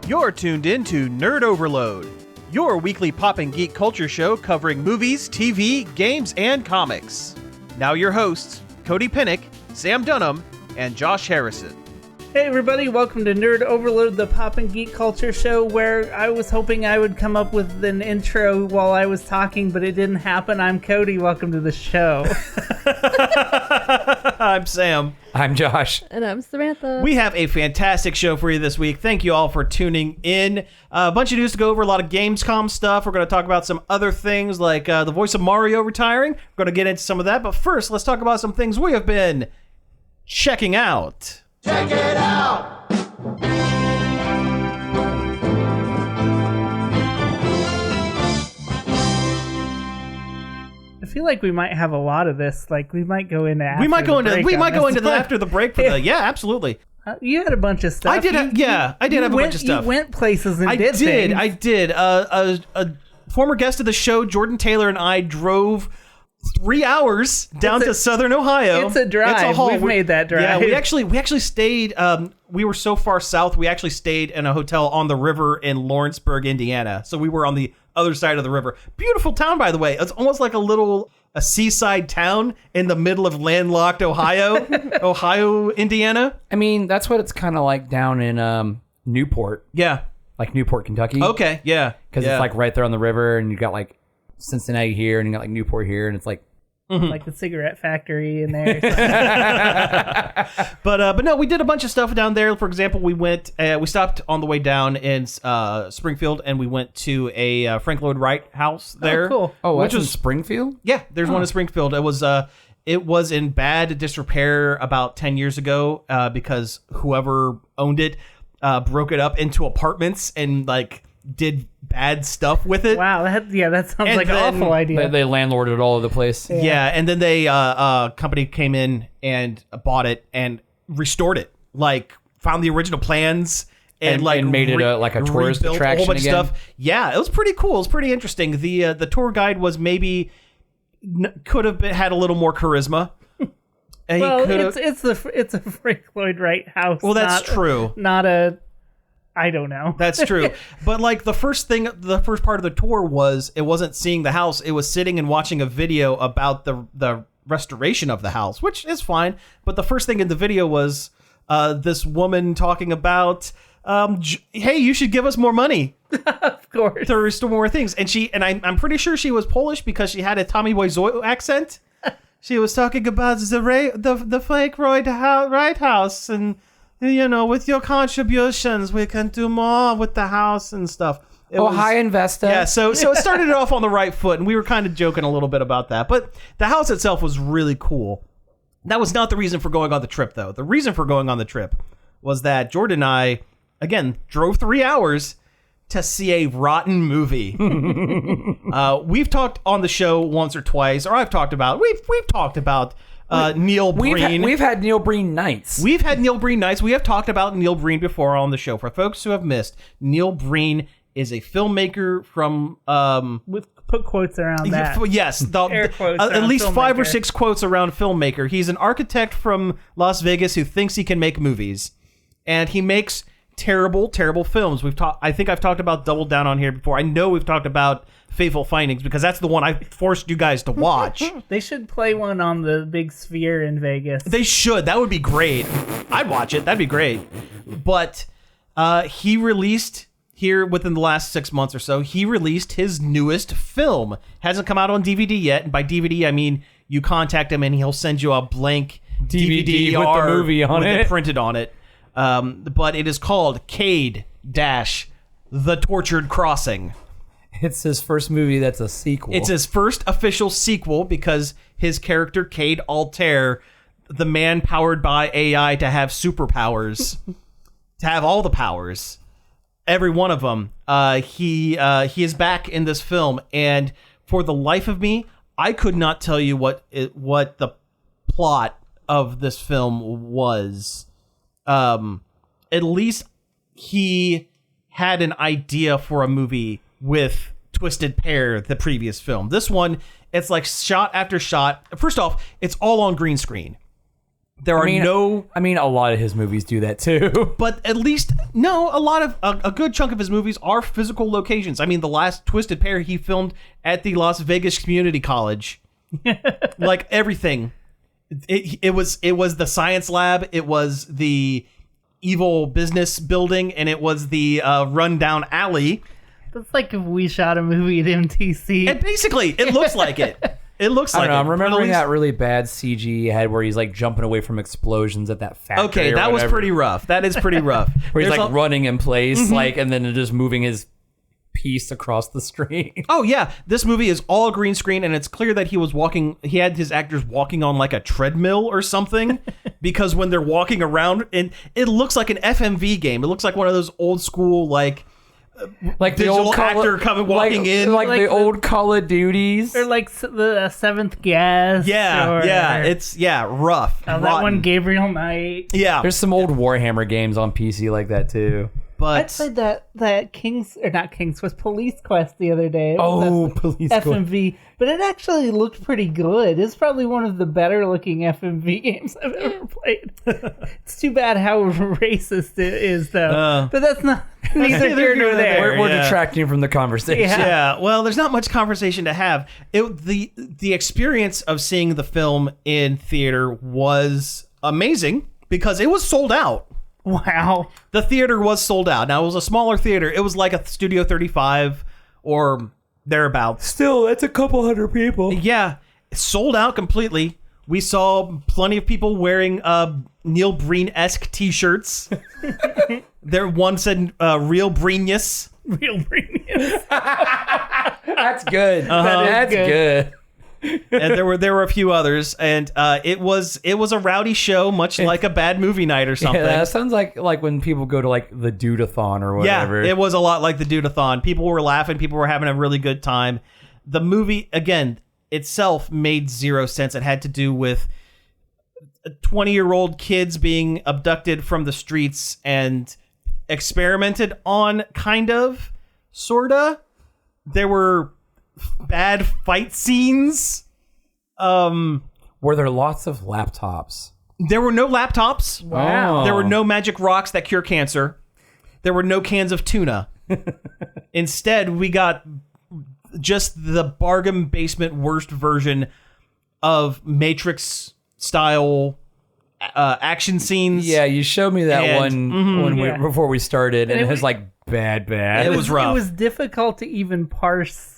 You're tuned in to Nerd Overload, your weekly pop and geek culture show covering movies, TV, games, and comics. Now your hosts, Cody Pinnick, Sam Dunham, and Josh Harrison. Hey everybody, welcome to Nerd Overload, the pop and geek culture show, where I was hoping I would come up with an intro while I was talking, but it didn't happen. I'm Cody, welcome to the show. I'm Sam. I'm Josh. And I'm Samantha. We have a fantastic show for you this week. Thank you all for tuning in. A bunch of news to go over, a lot of Gamescom stuff. We're going to talk about some other things like the voice of Mario retiring. We're going to get into some of that, but first, let's talk about some things we have been checking out. Check it out! I feel like we might have a lot of this. Like we might go into after We might go into the after the break for the absolutely. You had a bunch of stuff. I did have a bunch of stuff. You went places and I did things. I did. A former guest of the show, Jordan Taylor, and I drove 3 hours down to Southern Ohio. It's a drive. It's a haul. We've made that drive. Yeah, we actually stayed. We were so far south. We actually stayed in a hotel on the river in Lawrenceburg, Indiana. So we were on the other side of the river. Beautiful town, by the way. It's almost like a seaside town in the middle of landlocked Ohio, Indiana. I mean, that's what it's kind of like down in Newport. Yeah, like Newport, Kentucky. Okay, yeah, because it's like right there on the river, and you got like Cincinnati here, and you got like Newport here, and it's like like the cigarette factory in there. But no, we did a bunch of stuff down there. For example, we stopped on the way down in Springfield, and we went to a Frank Lloyd Wright house there. Oh, cool. Oh, which was in Springfield? Yeah, there's one in Springfield. It was in bad disrepair about 10 years ago because whoever owned it broke it up into apartments and like did bad stuff with it. Wow, that sounds like an awful idea. They landlorded it all over the place. Yeah, and then they company came in and bought it and restored it. Like found the original plans and made it like a tourist attraction a whole bunch again. of stuff. Yeah, it was pretty cool. It was pretty interesting. The tour guide was maybe could have had a little more charisma. It's a Frank Lloyd Wright house. Well, that's true. Not a. I don't know. That's true. But like the first part of the tour it wasn't seeing the house. It was sitting and watching a video about the restoration of the house, which is fine. But the first thing in the video was this woman talking about, hey, you should give us more money. Of course. To restore more things. And I'm pretty sure she was Polish because she had a Tommy Wiseau accent. She was talking about the Frank Lloyd Wright house and, you know, with your contributions, we can do more with the house and stuff. Hi, investor. Yeah, so it started it off on the right foot, and we were kind of joking a little bit about that. But the house itself was really cool. That was not the reason for going on the trip, though. The reason for going on the trip was that Jordan and I, again, drove 3 hours to see a rotten movie. We've talked on the show once or twice, or I've talked about. We've talked about. Neil Breen. We've had Neil Breen nights. We have talked about Neil Breen before on the show. For folks who have missed, Neil Breen is a filmmaker from... Put quotes around that. Yes. Air quotes at least filmmaker. 5 or 6 quotes around filmmaker. He's an architect from Las Vegas who thinks he can make movies. And he makes terrible, terrible films. I think I've talked about Double Down on here before. I know we've talked about Fateful Findings because that's the one I forced you guys to watch. They should play one on the big sphere in Vegas. They should. That would be great. I'd watch it. That'd be great. But he released here within the last 6 months or so, he released his newest film. Hasn't come out on DVD yet. And by DVD, I mean you contact him and he'll send you a blank DVD with the movie on with it printed on it. But it is called Cade - The Tortured Crossing. It's his first movie that's a sequel. It's his first official sequel because his character, Cade Altair, the man powered by AI to have superpowers, to have all the powers, every one of them, he is back in this film. And for the life of me, I could not tell you what the plot of this film was. At least he had an idea for a movie with Twisted Pair, the previous film. This one, it's like shot after shot. First off, it's all on green screen. There are a lot of his movies do that too. but at least a lot of a good chunk of his movies are physical locations. I mean, the last Twisted Pair he filmed at the Las Vegas Community College. Like everything. It was the science lab, it was the evil business building, and it was the rundown alley. That's like if we shot a movie at MTC. And basically, it looks like it. It looks like I'm remembering it. that really bad CG he had where he's like jumping away from explosions at that factory. Okay, that was pretty rough. That is pretty rough. Where he's like running in place, like, and then just moving his piece across the screen. Oh yeah, this movie is all green screen, and it's clear that he had his actors walking on like a treadmill or something, because when they're walking around, and it looks like an FMV game. It looks like one of those old school like the old actor walking in, like the old Call of Duties, or like the Seventh Guest. It's rough. That one, Gabriel Knight. Yeah, there's some old Warhammer games on PC like that too. I played that Police Quest the other day. Police FMV, but it actually looked pretty good. It's probably one of the better looking FMV games I've ever played. It's too bad how racist it is, though. But that's neither here nor there. We're detracting from the conversation. Yeah. Well, there's not much conversation to have. The experience of seeing the film in theater was amazing because it was sold out. Wow. The theater was sold out. Now, it was a smaller theater. It was like a Studio 35 or thereabouts. Still, that's a couple hundred people. Yeah. Sold out completely. We saw plenty of people wearing Neil Breen-esque t-shirts. One said Real Breenius. Real Breenius. That's good. That's good. And there were a few others, and it was a rowdy show, much like a bad movie night or something. Yeah, that sounds like when people go to like the Dude-a-thon or whatever. Yeah, it was a lot like the Dude-a-thon. People were laughing, people were having a really good time. The movie, again, itself made zero sense. It had to do with 20-year-old kids being abducted from the streets and experimented on, kind of, sorta. There were bad fight scenes. Were there lots of laptops? There were no laptops. Wow. There were no magic rocks that cure cancer. There were no cans of tuna. Instead, we got just the bargain basement worst version of Matrix style action scenes. Yeah, you showed me that before we started, and it was like bad. It was rough. It was difficult to even parse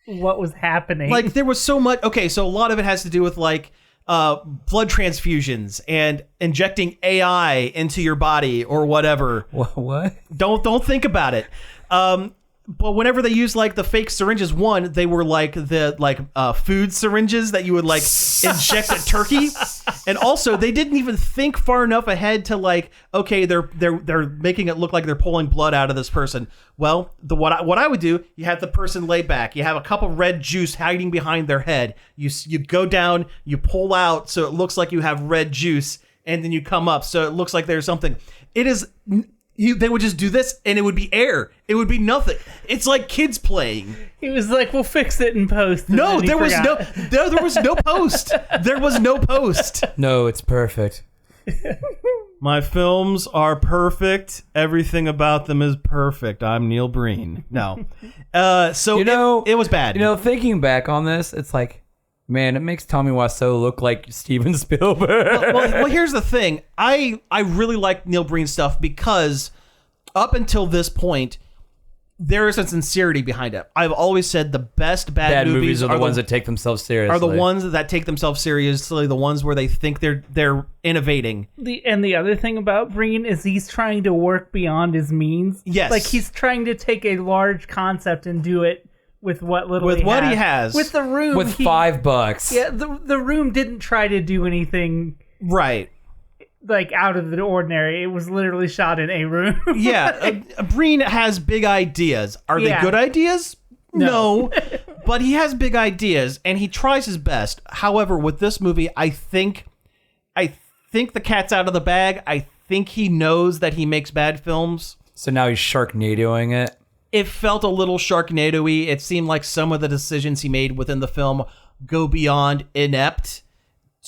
what was happening. Like, there was so much. Okay, so a lot of it has to do with like blood transfusions and injecting AI into your body or whatever. What? Don't think about it. But whenever they used like the fake syringes, they were like the food syringes that you would like inject a turkey, and also they didn't even think far enough ahead to like, okay, they're making it look like they're pulling blood out of this person. Well, what I would do, you have the person lay back, you have a cup of red juice hiding behind their head, you go down, you pull out so it looks like you have red juice, and then you come up so it looks like there's something. It is. They would just do this, and it would be air. It would be nothing. It's like kids playing. He was like, "We'll fix it in post." No, there was no post. There was no post. No, it's perfect. My films are perfect. Everything about them is perfect. I'm Neil Breen. No, so it was bad. Thinking back on this, it's like, man, it makes Tommy Wiseau look like Steven Spielberg. Well, here's the thing. I really like Neil Breen's stuff because up until this point, there is a sincerity behind it. I've always said the best bad movies are the ones that take themselves seriously. Are the ones that take themselves seriously, the ones where they think they're innovating. The other thing about Breen is he's trying to work beyond his means. Yes. Like he's trying to take a large concept and do it with what little he has. With The Room. With $5. Yeah, the Room didn't try to do anything right, like out of the ordinary. It was literally shot in a room. Yeah, Breen has big ideas. Are they good ideas? No. But he has big ideas and he tries his best. However, with this movie, I think the cat's out of the bag. I think he knows that he makes bad films. So now he's Sharknadoing it. It felt a little Sharknado-y. It seemed like some of the decisions he made within the film go beyond inept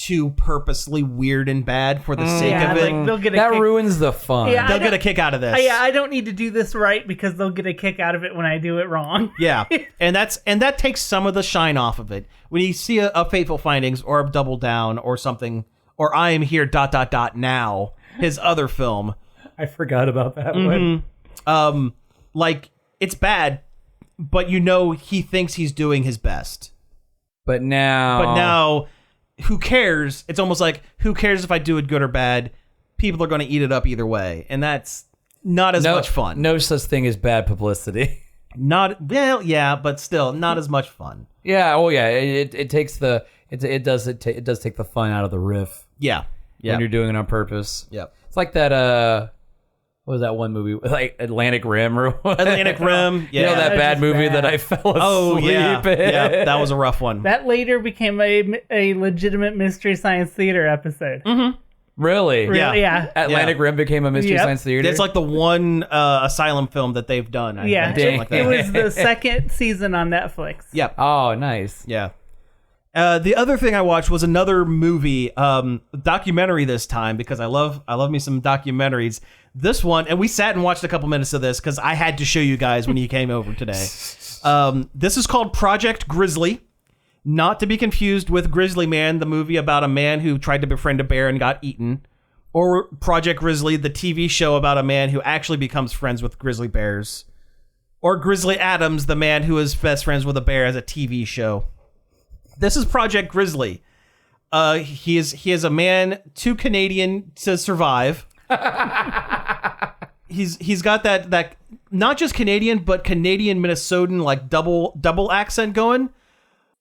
too purposely weird and bad for the sake of it. Like they'll get a That kick. ruins the fun. Yeah. They'll get a kick out of this. I don't need to do this right because they'll get a kick out of it when I do it wrong. Yeah, and that takes some of the shine off of it. When you see a Fateful Findings or a Double Down or something, or I Am Here ... Now, his other film, I forgot about that one. like it's bad, but he thinks he's doing his best. But now, who cares? It's almost like, who cares if I do it good or bad? People are going to eat it up either way, and that's not as much fun. No such thing as bad publicity. But still, not as much fun. Yeah. Oh, yeah. It takes it does take the fun out of the riff. Yeah. When you're doing it on purpose. Yep. It's like that. What was that one movie? Like Atlantic Rim or what? Atlantic Rim. Yeah. You know that bad just movie bad. that I fell asleep Oh yeah. in? Yeah. That was a rough one. That later became a legitimate Mystery Science Theater episode. Really? Yeah. Atlantic Rim became a Mystery Yep. Science Theater. It's like the one asylum film that they've done. I Yeah. think, something like that. It was the second season on Netflix. Yep. Oh, nice. Yeah. The other thing I watched was another movie, documentary this time, because I love me some documentaries. This one, and we sat and watched a couple minutes of this because I had to show you guys when you came over today. This is called Project Grizzly, not to be confused with Grizzly Man, the movie about a man who tried to befriend a bear and got eaten, or Project Grizzly, the TV show about a man who actually becomes friends with grizzly bears, or Grizzly Adams, the man who is best friends with a bear as a TV show. This is Project Grizzly. He is a man too Canadian to survive. He's got that not just Canadian but Canadian Minnesotan like double accent going.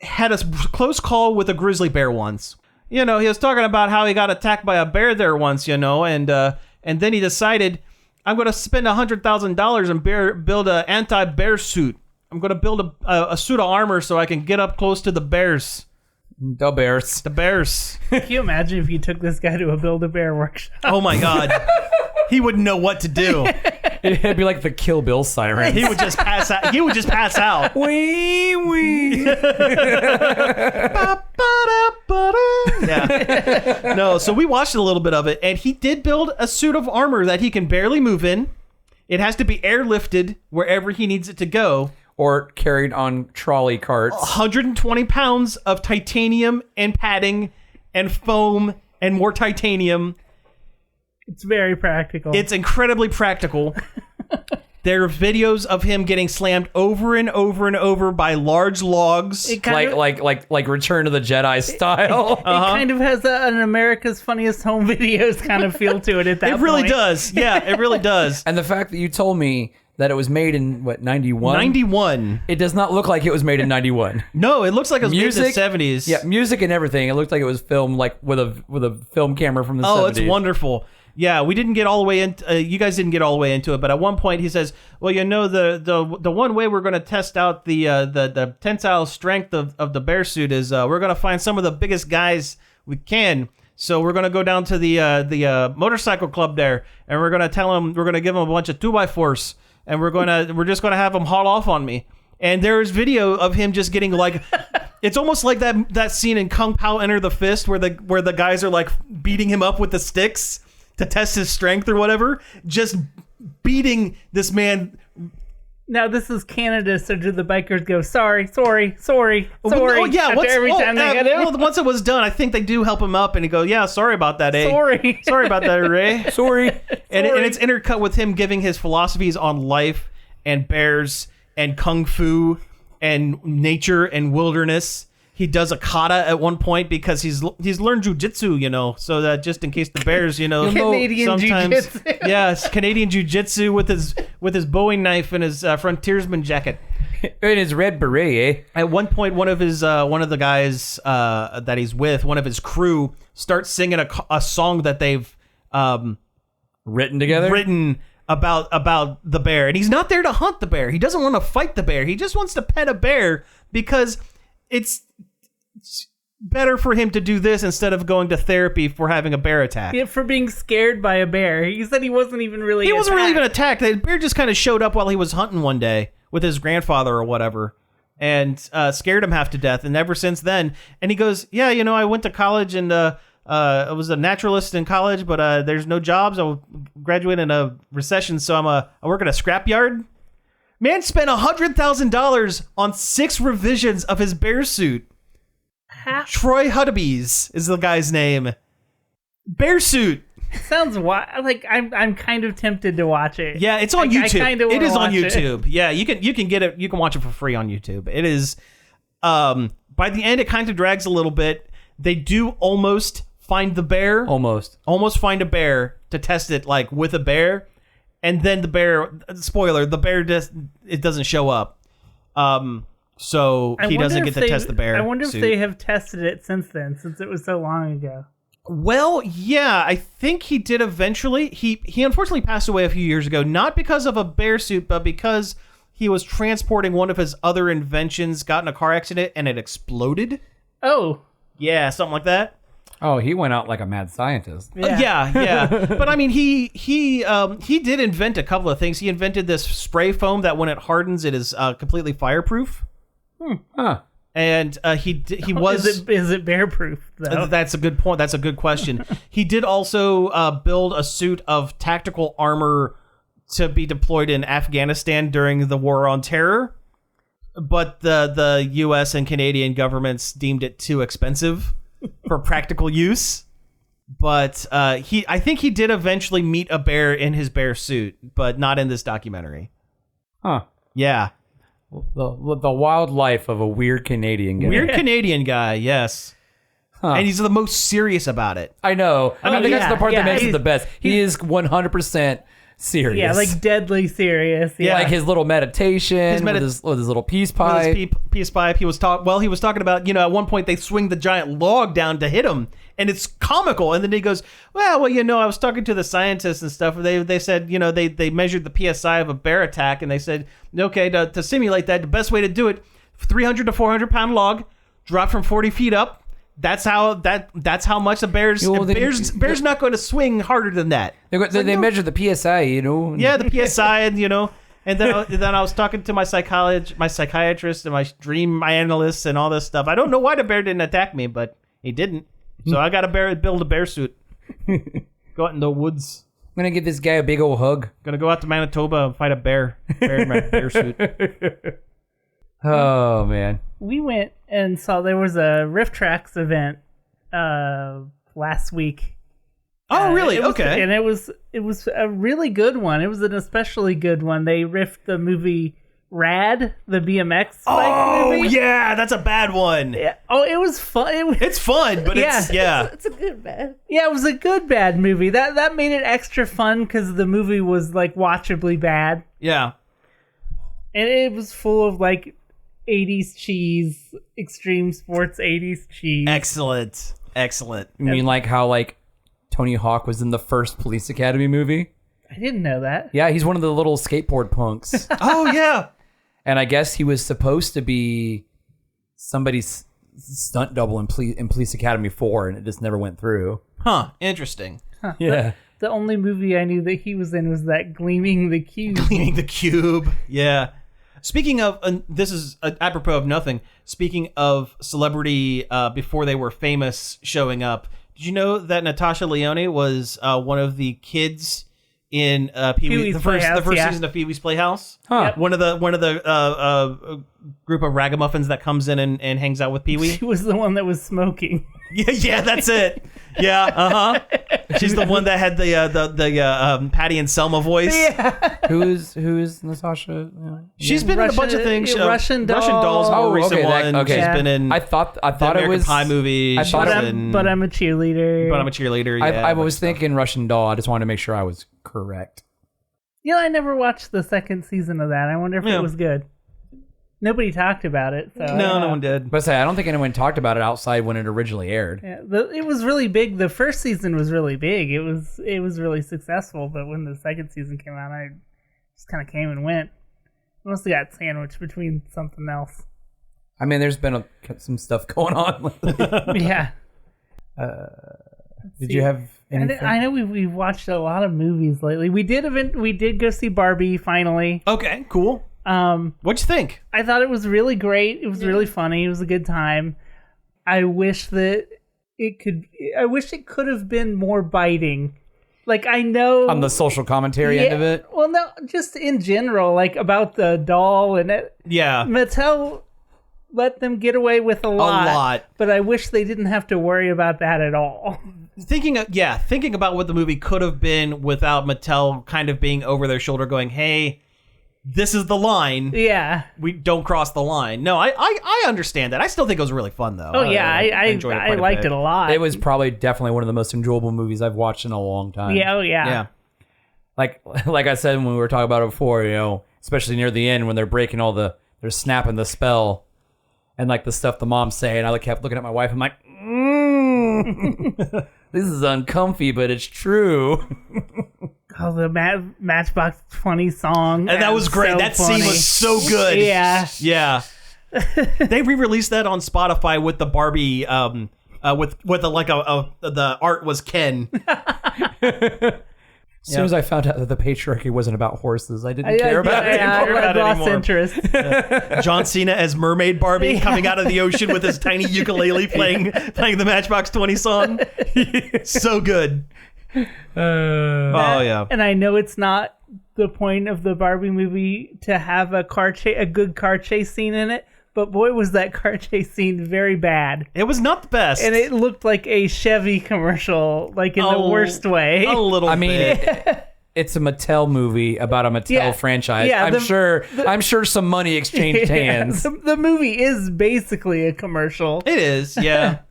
Had a close call with a grizzly bear once. He was talking about how he got attacked by a bear there once. And then he decided, I'm going to spend $100,000 and build an anti-bear suit. I'm going to build a suit of armor so I can get up close to the bears. The bears. The bears. Can you imagine if you took this guy to a Build-A-Bear workshop? Oh my God. He wouldn't know what to do. It'd be like the Kill Bill siren. He would just pass out. He would just pass out. Wee wee. Yeah. No, so we watched a little bit of it, and he did build a suit of armor that he can barely move in. It has to be airlifted wherever he needs it to go. Or carried on trolley carts. 120 pounds of titanium and padding and foam and more titanium. It's very practical. It's incredibly practical. There are videos of him getting slammed over and over and over by large logs. It kind Like Return of the Jedi style. It kind of has an America's Funniest Home Videos kind of feel to it at that point. It really does. Yeah, it really does. And the fact that you told me that it was made in, 91? 91. It does not look like it was made in 91. No, it looks like it was made in the 70s. Yeah, music and everything. It looked like it was filmed like with a film camera from the 70s. Oh, it's wonderful. Yeah, we didn't get all the way into. You guys didn't get all the way into it, but at one point he says, "Well, the one way we're going to test out the tensile strength of the bear suit is we're going to find some of the biggest guys we can. So we're going to go down to the motorcycle club there, and we're going to tell them we're going to give them a bunch of 2x4s, and we're just going to have them haul off on me." And there's video of him just getting like. It's almost like that scene in Kung Pao Enter the Fist where the guys are like beating him up with the sticks to test his strength or whatever, just beating this man. Now this is Canada, so do the bikers go, sorry? Oh yeah, every time they get him? Well, once it was done, I think they do help him up, and he go, "Yeah, sorry about that, eh? Sorry about that, Ray. Sorry." And it's intercut with him giving his philosophies on life and bears and kung fu and nature and wilderness. He does a kata at one point because he's learned jujitsu, so that just in case the bears, Canadian sometimes, jujitsu. yes, Canadian jujitsu with his Bowie knife and his frontiersman jacket. And his red beret, eh? At one point, one of the guys that he's with, one of his crew, starts singing a song that they've written together, about the bear, and he's not there to hunt the bear. He doesn't want to fight the bear. He just wants to pet a bear because it's better for him to do this instead of going to therapy for having a bear attack. Yeah, for being scared by a bear. He said he wasn't even really attacked. He wasn't really even attacked. The bear just kind of showed up while he was hunting one day with his grandfather or whatever. and scared him half to death. And ever since then, and he goes, yeah, I went to college and I was a naturalist in college, but there's no jobs. I graduated in a recession, so I work at a scrapyard. Man spent $100,000 on 6 revisions of his bear suit. Troy Huddebees is the guy's name. Bear suit. Sounds like I'm kind of tempted to watch it. Yeah, it's on YouTube. It is on YouTube. Yeah, you can get it. You can watch it for free on YouTube. It is. By the end, it kind of drags a little bit. They do almost find the bear. Almost find a bear to test it like with a bear, and then the bear. Spoiler: the bear it doesn't show up. So he doesn't get to test the bear. I wonder if they have tested it since then, since it was so long ago. Well, yeah, I think he did eventually. He unfortunately passed away a few years ago, not because of a bear suit, but because he was transporting one of his other inventions, got in a car accident, and it exploded. Oh. Yeah, something like that. Oh, he went out like a mad scientist. Yeah. But I mean, he did invent a couple of things. He invented this spray foam that when it hardens, it is completely fireproof. Huh. And he was. Is it bear proof though? That's a good point. That's a good question. He did also build a suit of tactical armor to be deployed in Afghanistan during the War on Terror, but the U.S. and Canadian governments deemed it too expensive for practical use. But I think he did eventually meet a bear in his bear suit, but not in this documentary. Huh. Yeah. The wild life of a weird Canadian guy. Weird Canadian guy, yes. Huh. And he's the most serious about it. I know. I think that's the part that makes it the best. He is 100% serious. Yeah, like deadly serious. Yeah. Like his little meditation, with his little peace pipe. Peace pipe. He was talking about, at one point they swing the giant log down to hit him, and it's comical. And then he goes, well, I was talking to the scientists and stuff. They said, they measured the PSI of a bear attack, and they said, okay, to simulate that, the best way to do it, 300 to 400 pound log, drop from 40 feet up. That's how much the bear's not going to swing harder than that. They measure the PSI, Yeah, the PSI, and then I was talking to my psychiatrist and my dream analysts and all this stuff. I don't know why the bear didn't attack me, but he didn't. So I got to build a bear suit. Go out in the woods. I'm gonna give this guy a big old hug. Gonna go out to Manitoba and fight a bear. Bear in my bear suit. Oh man. We went and saw there was a Rift Tracks event last week. Oh really? Okay. And it was a really good one. It was an especially good one. They riffed the movie Rad, the BMX bike movie. Oh yeah, that's a bad one. Yeah. Oh, it was fun. It's fun, but it's a good bad. Yeah, it was a good bad movie. That made it extra fun because the movie was like watchably bad. Yeah. And it was full of like 80s cheese, extreme sports 80s cheese. Excellent. You mean like how like Tony Hawk was in the first Police Academy movie? I didn't know that. Yeah, he's one of the little skateboard punks. Oh yeah. And I guess he was supposed to be somebody's stunt double in Police Academy 4, and it just never went through. Huh. Interesting. Huh. Yeah. The only movie I knew that he was in was that Gleaming the Cube. Gleaming the Cube. Yeah. Speaking of, this is apropos of nothing. Speaking of celebrity before they were famous showing up, did you know that Natasha Lyonne was one of the kids in Pee-wee's the first season of Pee-wee's Playhouse? Huh. Yep. One of the group of ragamuffins that comes in and hangs out with Pee-wee. She was the one that was smoking. Yeah, that's it. Yeah, She's the one that had the Patty and Selma voice. Yeah. Who's Natasha? She's been in a bunch of things. Russian Dolls, more recent one. Okay. She's been in. I thought the it American was Pie movie. But I'm a cheerleader. Yeah, I was thinking Russian Doll. I just wanted to make sure I was correct. Yeah, I never watched the second season of that. I wonder if it was good. Nobody talked about it. So no one did. But I don't think anyone talked about it outside when it originally aired. Yeah, it was really big. The first season was really big. It was really successful. But when the second season came out, I just kind of came and went. Mostly got sandwiched between something else. I mean, there's been some stuff going on lately. Yeah. Did you have anything? I know we've watched a lot of movies lately. We did go see Barbie finally. Okay, cool. What'd you think? I thought it was really great. It was really funny. It was a good time. I wish that it could have been more biting. Like, I know on the social commentary end of it. Well, no, just in general, like about the doll and it. Yeah, Mattel let them get away with a lot, but I wish they didn't have to worry about that at all. Thinking about what the movie could have been without Mattel kind of being over their shoulder, going, "Hey, this is the line. Yeah, we don't cross the line." No, I understand that. I still think it was really fun, though. Oh yeah, I liked it a lot. It was definitely one of the most enjoyable movies I've watched in a long time. Yeah, oh yeah. Like I said when we were talking about it before, especially near the end when they're they're snapping the spell, and like the stuff the mom's saying, I kept looking at my wife. I'm like, this is uncomfy, but it's true. Oh, the Matchbox 20 song. And that was great. So that funny. Scene was so good. Yeah. Yeah. They re-released that on Spotify with the Barbie, with the art was Ken. As soon as I found out that the patriarchy wasn't about horses, I didn't care about it anymore. I lost interest. John Cena as Mermaid Barbie coming out of the ocean with his tiny ukulele playing the Matchbox 20 song. So good. Oh yeah. And I know it's not the point of the Barbie movie to have a good car chase scene in it, but boy, was that car chase scene very bad. It was not the best. And it looked like a Chevy commercial, like in the worst way. A little bit. It's a Mattel movie about a Mattel franchise. Yeah, I'm sure some money exchanged hands. The movie is basically a commercial. It is, yeah.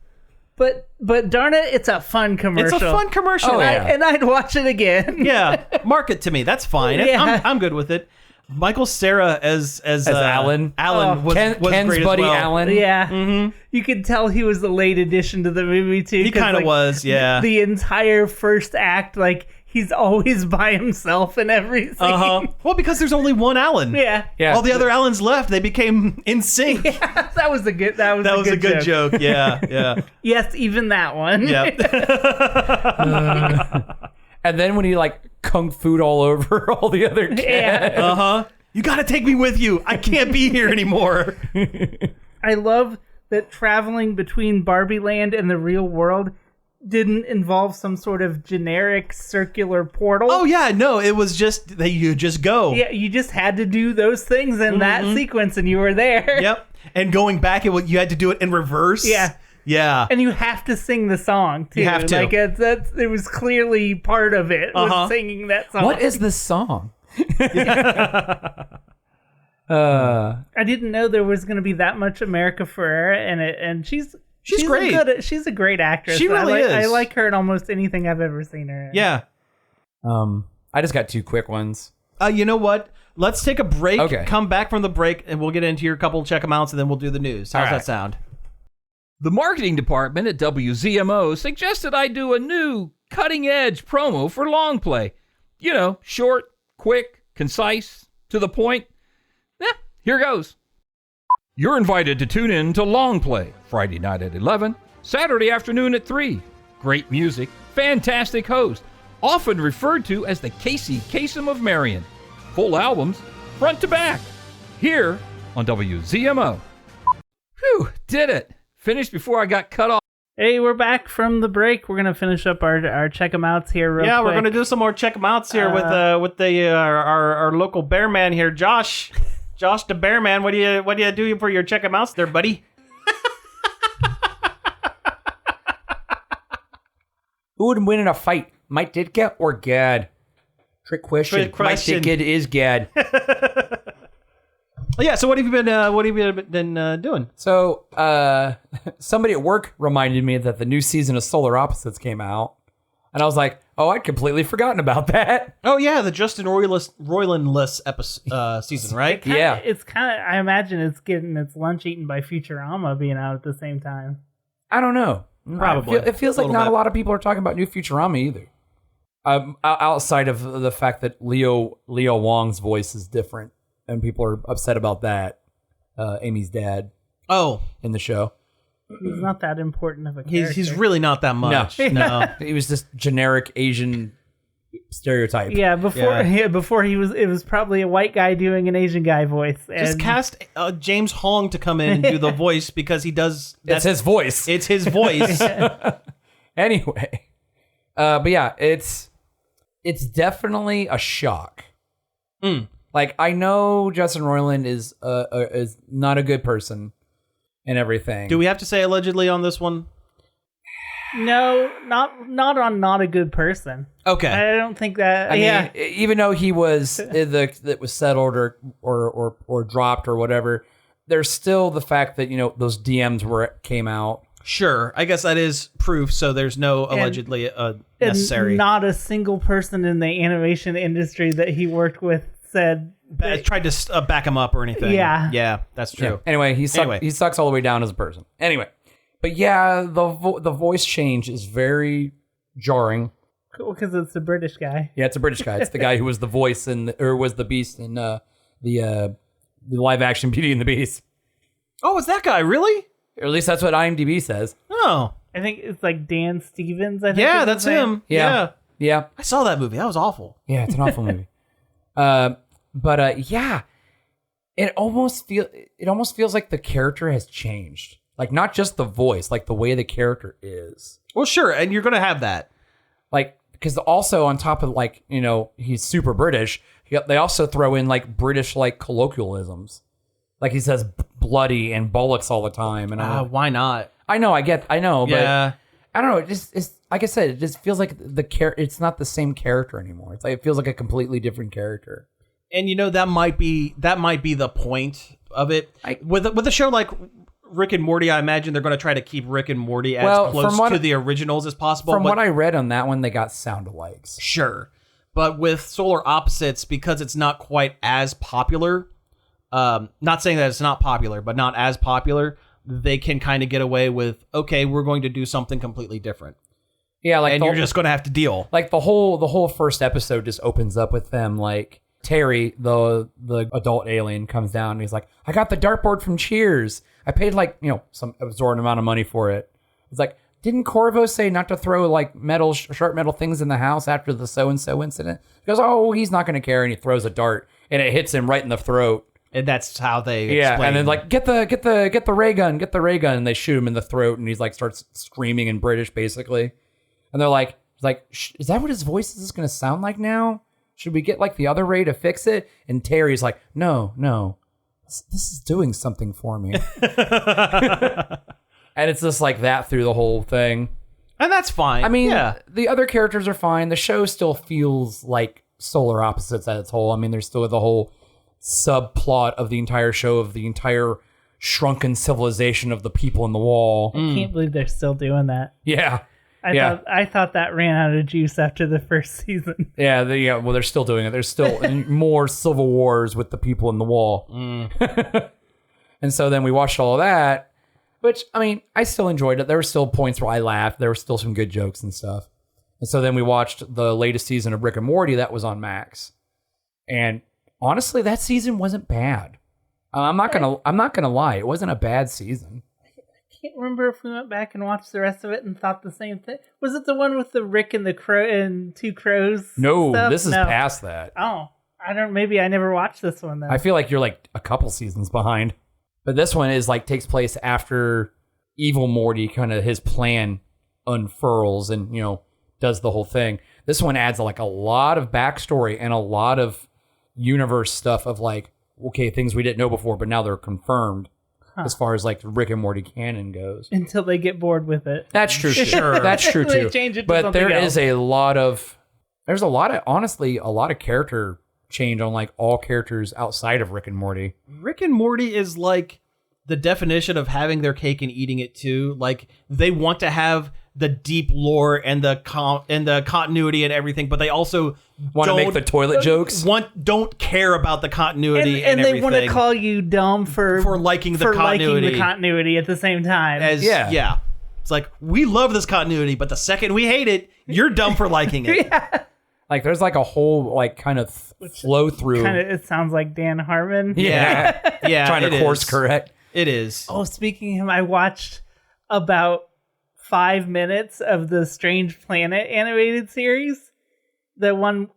But darn it, it's a fun commercial. It's a fun commercial. Oh, yeah. And I'd watch it again. Yeah. Mark it to me. That's fine. Yeah. I'm good with it. Michael Cera as Alan. Alan was Ken's great buddy as well. Alan. Yeah. Mm-hmm. You could tell he was the late addition to the movie, too. He kind of was, yeah. The entire first act, like, he's always by himself in every scene. Well, because there's only one Alan. Yeah. All the other Allens left. They became in sync. Yeah, that was a good joke. Yeah, yeah. Yes, even that one. Yeah. And then when he kung fu'd all over all the other kids. Yeah. You got to take me with you. I can't be here anymore. I love that traveling between Barbie Land and the real world didn't involve some sort of generic circular portal. Oh yeah, no, it was just that you just go. Yeah, you just had to do those things in that sequence, and you were there. Yep. And going back, you had to do it in reverse. Yeah. Yeah. And you have to sing the song too. You have to. It was clearly part of it. Was singing that song. What is this song? I didn't know there was going to be that much America Ferrera in it, and she's great. She's a great actress. She really is. I like her in almost anything I've ever seen her in. Yeah. I just got two quick ones. You know what? Let's take a break. Okay. Come back from the break, and we'll get into your couple check them outs, and then we'll do the news. How's that sound? The marketing department at WZMO suggested I do a new cutting-edge promo for Long Play. Short, quick, concise, to the point. Here goes. You're invited to tune in to Long Play, Friday night at 11, Saturday afternoon at 3. Great music, fantastic host, often referred to as the Casey Kasem of Marion. Full albums, front to back, here on WZMO. Whew, did it. Finished before I got cut off. Hey, we're back from the break. We're gonna finish up our check 'em outs here real quick. Yeah, we're gonna do some more check 'em outs here with our local bear man here, Josh. Josh the bear man, what do you do for your check 'em outs there, buddy? Who would win in a fight, Mike Ditka or Gad? Trick question. Mike Ditka is Gad. Yeah. So what have you been doing? So somebody at work reminded me that the new season of Solar Opposites came out, and I was like, "Oh, I'd completely forgotten about that." Oh yeah, the Justin Roiland-less episode season, right? It's kind of. I imagine it's getting its lunch eaten by Futurama being out at the same time. I don't know. Probably. It feels like not a lot of people are talking about new Futurama either. Outside of the fact that Leo Wong's voice is different, and people are upset about that. Amy's dad. Oh, in the show. He's not that important of a character. He's really not that much. No. He was just generic Asian stereotype. Yeah, before it was probably a white guy doing an Asian guy voice. Just cast James Hong to come in and do the voice because he does. It's his voice. It's his voice. Anyway, but yeah, it's definitely a shock. Like, I know Justin Roiland is not a good person and everything. Do we have to say allegedly on this one? No, not a good person. Okay, I don't think that. I mean, even though he was that was settled or dropped or whatever, there's still the fact that those DMs came out. Sure, I guess that is proof. So there's no allegedly necessary. And not a single person in the animation industry that he worked with said tried to back him up or anything. Yeah, that's true. Yeah. Anyway, he sucks all the way down as a person. Anyway. But yeah, the voice change is very jarring. Cool, because it's a British guy. Yeah, it's a British guy. It's the guy who was the voice was the Beast in the live action Beauty and the Beast. Oh, it's that guy, really? Or at least that's what IMDb says. Oh, I think it's like Dan Stevens. I think that's him. Yeah. I saw that movie. That was awful. Yeah, it's an awful movie. But yeah, it almost feels like the character has changed. Like, not just the voice, like the way the character is. Well, sure, and you're going to have that. Like, because also on top of, like, he's super British, they also throw in, like, British, like, colloquialisms. Like, he says bloody and bollocks all the time. And why not? I know, but yeah. I don't know. It's like I said, it just feels like it's not the same character anymore. It's like, it feels like a completely different character. And, that might be the point of it. With a show like Rick and Morty, I imagine they're going to try to keep Rick and Morty as close to the originals as possible. From what I read on that one, they got sound-alikes. Sure. But with Solar Opposites, because it's not quite as popular, not saying that it's not popular, but not as popular, they can kind of get away with, okay, we're going to do something completely different. Yeah, and you're just going to have to deal. Like, the whole first episode just opens up with them, like, Terry, the adult alien, comes down and he's like, I got the dartboard from Cheers. I paid some absorbent amount of money for it. It's like, didn't Corvo say not to throw like sharp metal things in the house after the so-and-so incident? He goes, oh, he's not going to care. And he throws a dart and it hits him right in the throat. And that's how they explain. And then like, get the ray gun. And they shoot him in the throat and he's like, starts screaming in British basically. And they're like, is that what his voice is going to sound like now? Should we get like the other Ray to fix it? And Terry's like, no, this is doing something for me. And it's just like that through the whole thing. And that's fine. I mean, the other characters are fine. The show still feels like Solar Opposites at its whole. I mean, there's still the whole subplot of the entire show of the entire shrunken civilization of the people in the wall. I can't believe they're still doing that. Yeah. I thought that ran out of juice after the first season. Yeah, well, they're still doing it. There's still more civil wars with the people in the wall. And so then we watched all of that, which, I mean, I still enjoyed it. There were still points where I laughed. There were still some good jokes and stuff. And so then we watched the latest season of Rick and Morty that was on Max. And honestly, that season wasn't bad. I'm not gonna lie. It wasn't a bad season. I can't remember if we went back and watched the rest of it and thought the same thing. Was it the one with the Rick and the crow and two crows? No, this is past that. Oh, I don't. Maybe I never watched this one then. I feel like you're like a couple seasons behind. But this one is like takes place after Evil Morty kind of his plan unfurls and does the whole thing. This one adds like a lot of backstory and a lot of universe stuff of like, okay, things we didn't know before, but now they're confirmed. As far as like Rick and Morty canon goes, until they get bored with it. That's true. Sure, that's true too. But there's a lot of honestly a lot of character change on like all characters outside of Rick and Morty. Rick and Morty is like the definition of having their cake and eating it too. Like they want to have the deep lore and the continuity and everything, but they also want to make the toilet jokes. Don't care about the continuity and they want to call you dumb for liking the continuity at the same time. Yeah. It's like, we love this continuity, but the second we hate it, you're dumb for liking it. Yeah. Like there's like a whole like kind of flow through. It sounds like Dan Harmon. Yeah. Trying to course correct. It is. Oh, speaking of him, I watched about 5 minutes of the Strange Planet animated series. The one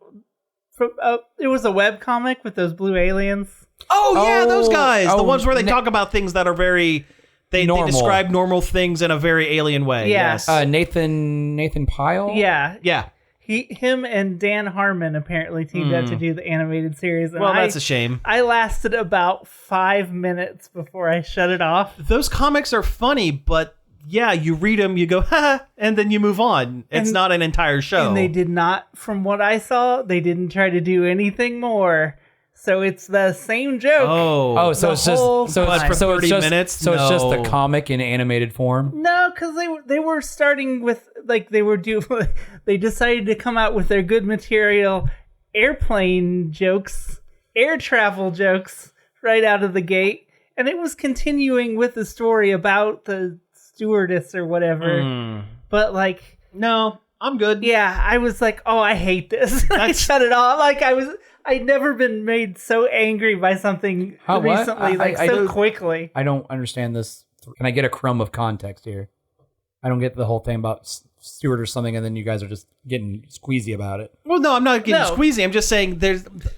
from it was a web comic with those blue aliens. Oh yeah, those guys. The ones where they talk about things that are very they describe normal things in a very alien way. Yeah. Yes. Nathan Pyle? Yeah. Yeah. Him and Dan Harmon apparently teamed up to do the animated series. And that's a shame. I lasted about 5 minutes before I shut it off. Those comics are funny, but yeah, you read them, you go, ha, and then you move on. It's not an entire show. And they did not, from what I saw, they didn't try to do anything more. So it's the same joke. So it's just for 30 minutes. So it's just the comic in animated form. No, because they were starting with they decided to come out with their good material, airplane jokes, air travel jokes right out of the gate, and it was continuing with the story about the stewardess or whatever. But no, I'm good. Yeah, I was like, oh, I hate this. I shut it off. I'd never been made so angry by something recently, so quickly. I don't understand this. Can I get a crumb of context here? I don't get the whole thing about Stewart or something, and then you guys are just getting squeezy about it. Well, no, I'm not getting squeezy. I'm just saying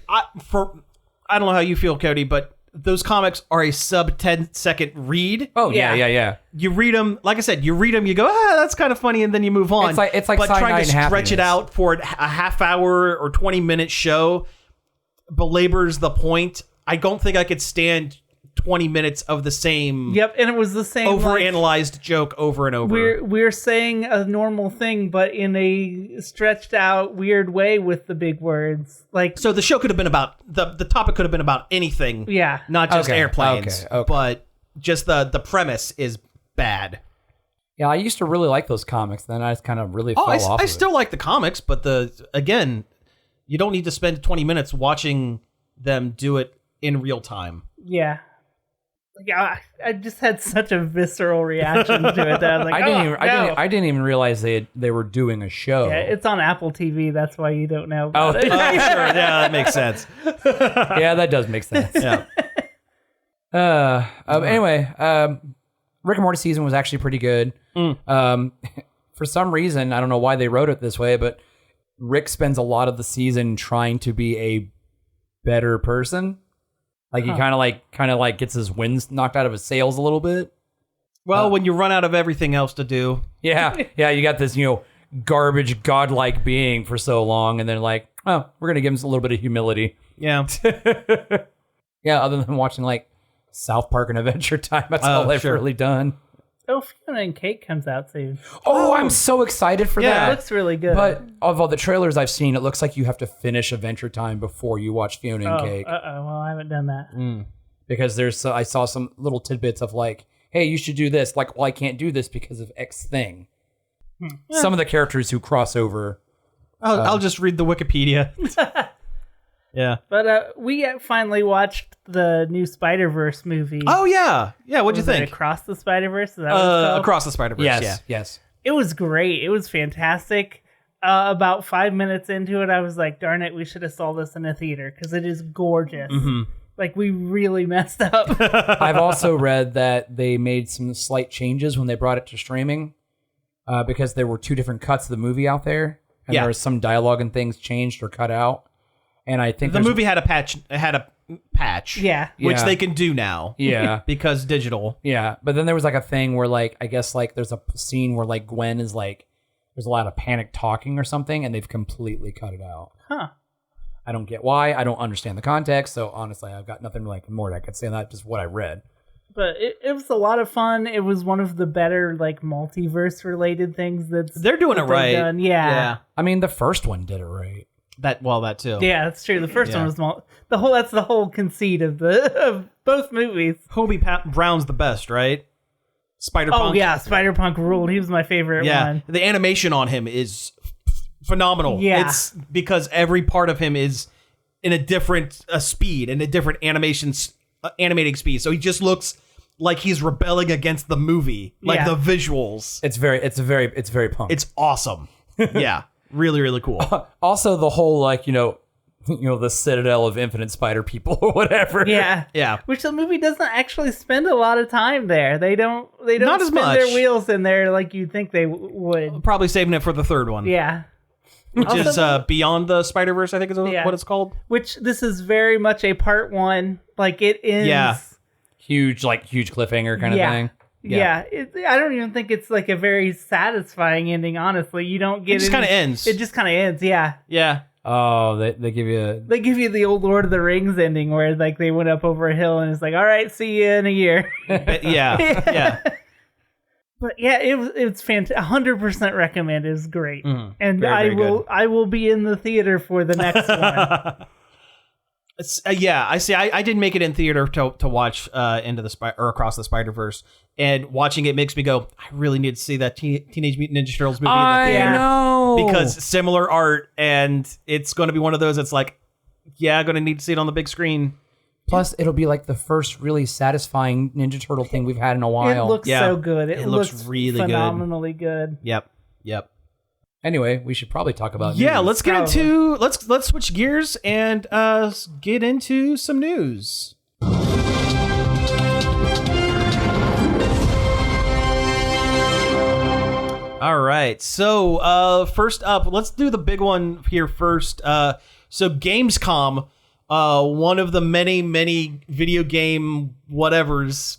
I don't know how you feel, Cody, but those comics are a sub 10-second read. Oh, yeah. You read them, like I said, you go, that's kind of funny, and then you move on. It's like but trying to stretch it out for a half hour or 20-minute show belabors the point. I don't think I could stand 20 minutes of the same. Yep, and it was the same overanalyzed joke over and over. We're saying a normal thing, but in a stretched out, weird way with the big words. So the show could have been about the topic could have been about anything. Yeah, not just airplanes. Okay. But just the premise is bad. Yeah, I used to really like those comics. Then I just kind of really fell off. I still like the comics, but you don't need to spend 20 minutes watching them do it in real time. Yeah. I just had such a visceral reaction to it that I was like, I didn't even realize they were doing a show. Yeah, it's on Apple TV. That's why you don't know about it. Oh, sure. Yeah, that makes sense. Yeah, that does make sense. Yeah. Anyway, Rick and Morty season was actually pretty good. For some reason, I don't know why they wrote it this way, but Rick spends a lot of the season trying to be a better person. He kind of like gets his winds knocked out of his sails a little bit. Well, when you run out of everything else to do. Yeah, you got this, garbage godlike being for so long, and then we're gonna give him a little bit of humility. Yeah. Yeah, other than watching South Park and Adventure Time, that's all I've really done. Oh, Fiona and Cade comes out soon. Oh, I'm so excited for that. It looks really good. But of all the trailers I've seen, it looks like you have to finish Adventure Time before you watch Fiona and Cade. Well, I haven't done that. Because I saw some little tidbits of hey, you should do this. Well, I can't do this because of X thing. Some of the characters who cross over. I'll just read the Wikipedia. Yeah. But we finally watched the new Spider-Verse movie. Oh, yeah. Yeah, what'd you think? Across the Spider-Verse? Is that what it's called? Across the Spider-Verse, Yes. It was great. It was fantastic. About 5 minutes into it, I was like, darn it, we should have saw this in a theater because it is gorgeous. We really messed up. I've also read that they made some slight changes when they brought it to streaming because there were 2 different cuts of the movie out there. And there was some dialogue and things changed or cut out. And I think the movie had a patch. Yeah. Which they can do now. Yeah. Because digital. Yeah. But then there was a thing where I guess there's a scene where Gwen is there's a lot of panic talking or something, and they've completely cut it out. Huh. I don't get why. I don't understand the context. So honestly, I've got nothing more I could say on that, just what I read. But it was a lot of fun. It was one of the better multiverse related things they're doing it right. Done. Yeah. I mean, the first one did it right. That too. Yeah, that's true. The first one was that's the whole conceit of both movies. Hobie Brown's the best, right? Spider-Punk. Oh yeah, Spider-Punk ruled. He was my favorite one. The animation on him is phenomenal. Yeah. It's because every part of him is in a different speed and a different animating speed. So he just looks like he's rebelling against the movie, the visuals. It's very punk. It's awesome. Yeah. Really, really cool. Also, the whole the Citadel of Infinite Spider People or whatever. Yeah, yeah. Which the movie doesn't actually spend a lot of time there. They don't spin much. their wheels in there like you'd think they would. Probably saving it for the third one. Yeah. which is Beyond the Spider-Verse, I think is what it's called. Which this is very much a part one. Like it ends. Yeah. Huge cliffhanger kind of thing. Yeah. I don't even think it's like a very satisfying ending, honestly. You don't get it. Just kind of ends. It just kind of ends, yeah. Yeah. Oh, they give you... They give you the old Lord of the Rings ending where like they went up over a hill and it's like, all right, see you in a year. Yeah. But yeah, it's fantastic. 100% recommend. It was great. And I will be in the theater for the next one. I see. I didn't make it in theater to watch Across the Spider-Verse, and watching it makes me go, I really need to see that Teenage Mutant Ninja Turtles movie in the theater. I know, because similar art, and it's going to be one of those that's like, yeah, I'm going to need to see it on the big screen. Plus, it'll be like the first really satisfying Ninja Turtle thing we've had in a while. It looks so good. It looks really phenomenally good. Yep. Anyway, we should probably talk about news. Let's get into let's switch gears and get into some news. All right. So first up, let's do the big one here first. So Gamescom, one of the many video game whatevers,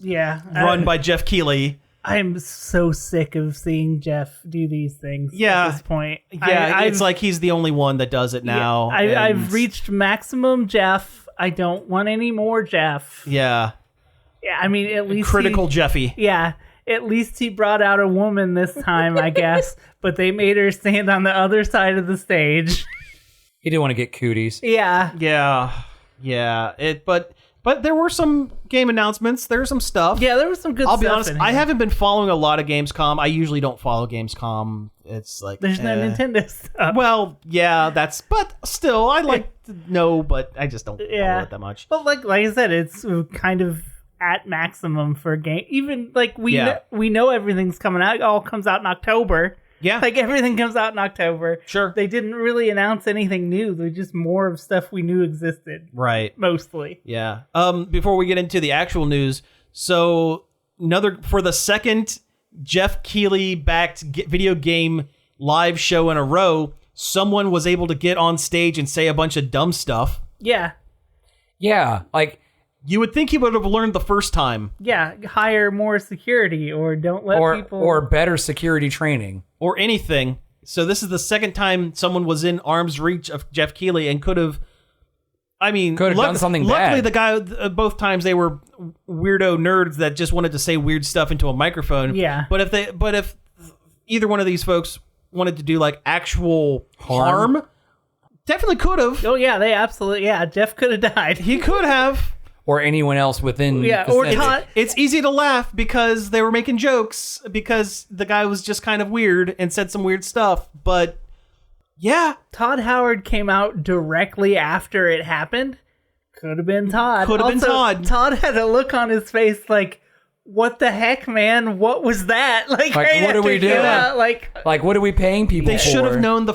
run by Jeff Keighley. I'm so sick of seeing Jeff do these things at this point. Yeah, it's like he's the only one that does it now. I've reached maximum Jeff. I don't want any more Jeff. Yeah. Yeah, I mean, at least Critical Jeffy. Yeah, at least he brought out a woman this time, I guess. But they made her stand on the other side of the stage. He didn't want to get cooties. Yeah. But there were some game announcements. There was some stuff. Yeah, there was some good stuff. I'll be honest, I haven't been following a lot of Gamescom. I usually don't follow Gamescom. It's like... There's no Nintendo stuff. Well, yeah, but still, I like to know, but I just don't follow it that much. But like I said, it's kind of at maximum for game. Even like we know everything's coming out. It all comes out in October. Yeah. Like everything comes out in October. Sure. They didn't really announce anything new. They're just more of stuff we knew existed. Right. Mostly. Yeah. Before we get into the actual news, so for the second Jeff Keighley backed video game live show in a row, someone was able to get on stage and say a bunch of dumb stuff. Yeah. Yeah, like you would think he would have learned the first time. Yeah, hire more security or don't let people... Or better security training. Or anything. So this is the second time someone was in arm's reach of Jeff Keighley and could have done something bad. Luckily, the guy, both times they were weirdo nerds that just wanted to say weird stuff into a microphone. Yeah. But if either one of these folks wanted to do like actual harm definitely could have. Oh yeah, they absolutely... Yeah, Jeff could have died. He could have. Or anyone else within... Yeah, or it's easy to laugh because they were making jokes because the guy was just kind of weird and said some weird stuff. But yeah. Todd Howard came out directly after it happened. Could have been Todd. Could have been Todd. Todd had a look on his face like, what the heck, man? What was that? Like right what are we doing? Like what are we paying people for? They should have known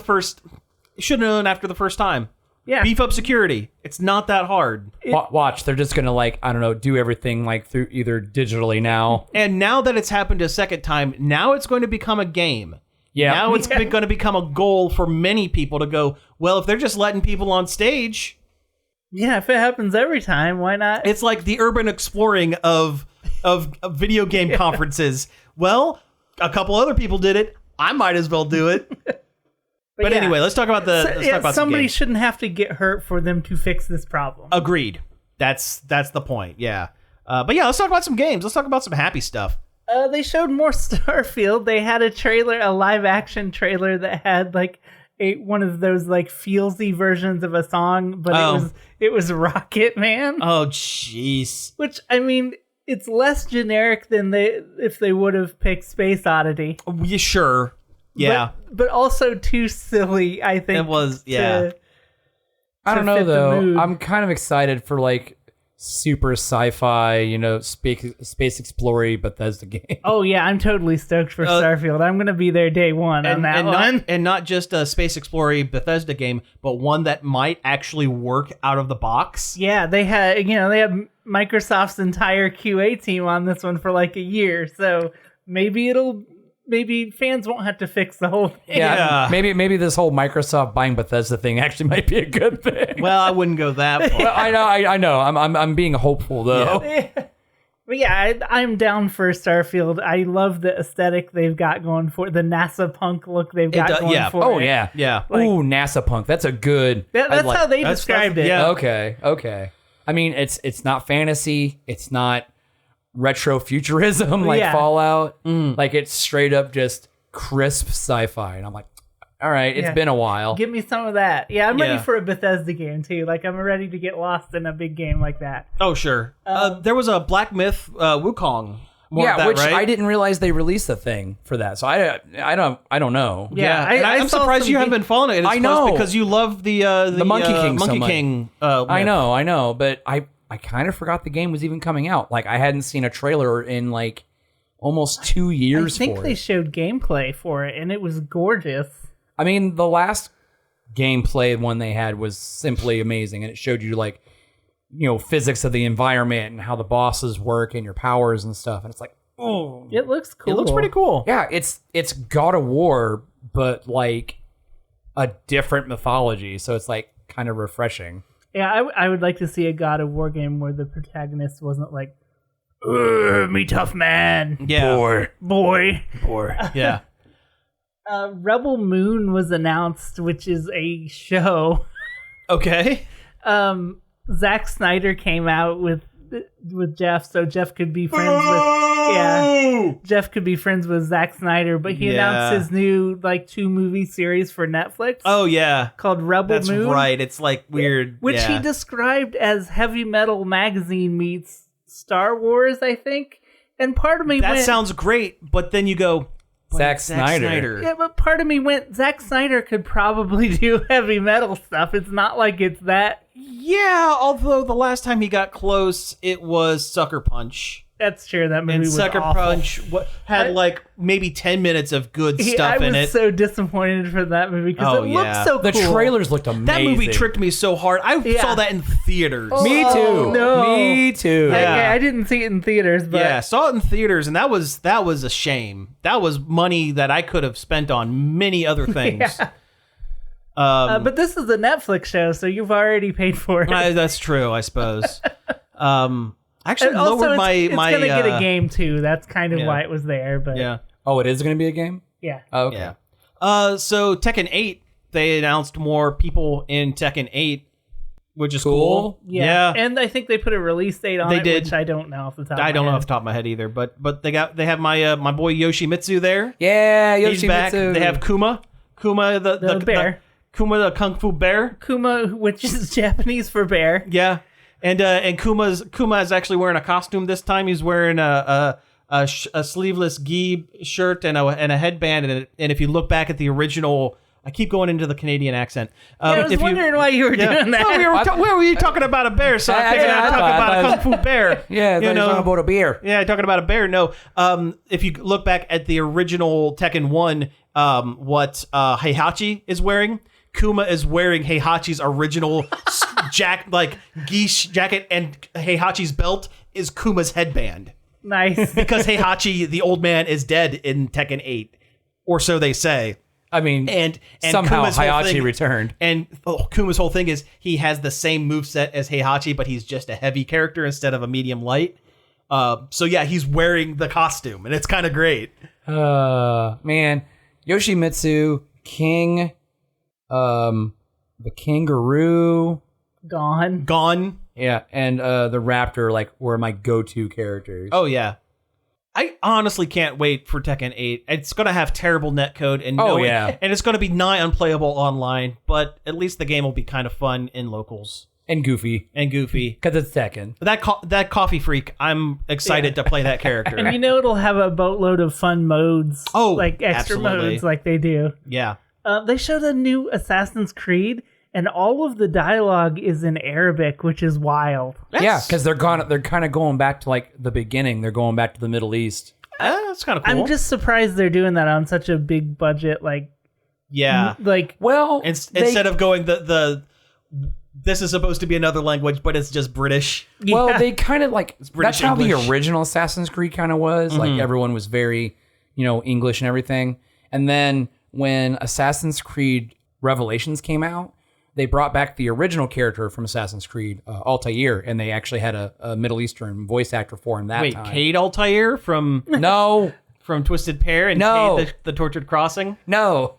after the first time. Yeah. Beef up security. It's not that hard. Watch, they're just going to do everything like through either digitally now. And now that it's happened a second time, now it's going to become a game. Yeah. Now it's going to become a goal for many people to go, well, if they're just letting people on stage. Yeah, if it happens every time, why not? It's like the urban exploring of video game conferences. Well, a couple other people did it. I might as well do it. But anyway, let's talk about somebody shouldn't have to get hurt for them to fix this problem. Agreed. That's the point. Yeah. But yeah, let's talk about some games. Let's talk about some happy stuff. They showed more Starfield. They had a live action trailer that had like one of those like feelsy versions of a song, but it was Rocket Man. Oh jeez. Which I mean, it's less generic than if they would have picked Space Oddity. Yeah, sure. Yeah. But also too silly, I think. It was, yeah. I don't know, though. I'm kind of excited for, like, super sci-fi, space explorer Bethesda game. Oh, yeah. I'm totally stoked for Starfield. I'm going to be there day one on that one. And not just a space explorer Bethesda game, but one that might actually work out of the box. Yeah, they had Microsoft's entire QA team on this one for, like, a year. So maybe it'll maybe fans won't have to fix the whole thing. Yeah. Maybe this whole Microsoft buying Bethesda thing actually might be a good thing. Well, I wouldn't go that far. Well, I know. I'm being hopeful though. Yeah. But yeah, I'm down for Starfield. I love the aesthetic they've got going for it, the NASA punk look they've got going for it. Oh yeah. Like, ooh, NASA punk. That's a good. That's how they described it. Yeah. Okay. I mean, it's not fantasy. It's not retro futurism like Fallout. Like it's straight up just crisp sci-fi, and I'm like, all right, it's been a while. Give me some of that. Yeah, I'm ready for a Bethesda game too. Like I'm ready to get lost in a big game like that. Oh sure. There was a Black Myth Wukong. Which right? I didn't realize they released a thing for that. So I don't know. Yeah, I'm surprised you haven't been following it. I know because you love the Monkey King. Monkey King. I know, but I kind of forgot the game was even coming out. Like I hadn't seen a trailer in like almost 2 years. I think they showed gameplay for it, and it was gorgeous. I mean, the last gameplay one they had was simply amazing, and it showed you like, physics of the environment and how the bosses work and your powers and stuff. And it's like, oh, it looks cool. It looks pretty cool. Yeah, it's God of War, but like a different mythology. So it's like kind of refreshing. Yeah, I would like to see a God of War game where the protagonist wasn't like, me tough man. Yeah. Boy. Yeah. Rebel Moon was announced, which is a show. Okay. Zack Snyder came out with Jeff, so Jeff could be friends with Jeff could be friends with Zack Snyder, but he announced his new 2-movie series for Netflix. Oh yeah, called Rebel Moon. That's right. It's like weird, which he described as Heavy Metal Magazine meets Star Wars, I think. And part of me went, sounds great, but then you go, Zack Snyder. Yeah, but part of me went, Zack Snyder could probably do heavy metal stuff. It's not like it's that. Yeah, although the last time he got close, it was Sucker Punch. That's true. That movie was Sucker awful. Punch had maybe 10 minutes of good stuff in it. I was so disappointed for that movie because it looked so cool. The trailers looked amazing. That movie tricked me so hard. I saw that in theaters. Me too. No. Me too. Okay, I didn't see it in theaters, but yeah, saw it in theaters, and that was a shame. That was money that I could have spent on many other things. But this is a Netflix show, so you've already paid for it. That's true, I suppose. Actually, also, lowered it's my. It's gonna get a game too. That's kind of why it was there. But yeah. Oh, it is gonna be a game. Yeah. Oh, okay. Yeah. So Tekken 8, they announced more people in Tekken 8, which is cool. Yeah. And I think they put a release date on it, which I don't know off the top. I don't know off the top of my head either. But they have my boy Yoshimitsu there. Yeah, Yoshimitsu. He's back. They have Kuma the bear. Kuma the Kung Fu bear. Kuma, which is Japanese for bear. Yeah. And Kuma is actually wearing a costume this time. He's wearing a sleeveless gi shirt and a headband. And if you look back at the original, I keep going into the Canadian accent. I was wondering why you were doing that. Where were you talking about a bear? So I figured I'd talk about a Kung Fu bear. Yeah, I thought you were talking about a beer. Yeah, talking about a bear. No, if you look back at the original Tekken 1, what Heihachi is wearing, Kuma is wearing Heihachi's original geese jacket, and Heihachi's belt is Kuma's headband. Nice. Because Heihachi, the old man, is dead in Tekken 8. Or so they say. I mean, and somehow Heihachi returned. And Kuma's whole thing is he has the same moveset as Heihachi, but he's just a heavy character instead of a medium light. So yeah, he's wearing the costume, and it's kind of great. Man, Yoshimitsu, King... the kangaroo gone. Yeah, and the raptor were my go-to characters. Oh yeah, I honestly can't wait for Tekken 8. It's gonna have terrible netcode and and it's gonna be nigh unplayable online. But at least the game will be kind of fun in locals and goofy because it's Tekken. That coffee freak, I'm excited to play that character. And it'll have a boatload of fun modes. Oh, like extra modes, like they do. Yeah. They showed a new Assassin's Creed, and all of the dialogue is in Arabic, which is wild. Yeah, because they're kind of going back to the beginning. They're going back to the Middle East. That's kind of cool. I'm just surprised they're doing that on such a big budget. Yeah. Instead of going this is supposed to be another language, but it's just British. Well, they kind of that's how the original Assassin's Creed kind of was. Everyone was very English and everything. And then when Assassin's Creed Revelations came out, they brought back the original character from Assassin's Creed, Altair, and they actually had a Middle Eastern voice actor for him that time. Wait, Cade Altair from... No. From Twisted Pair and Cade the Tortured Crossing? No.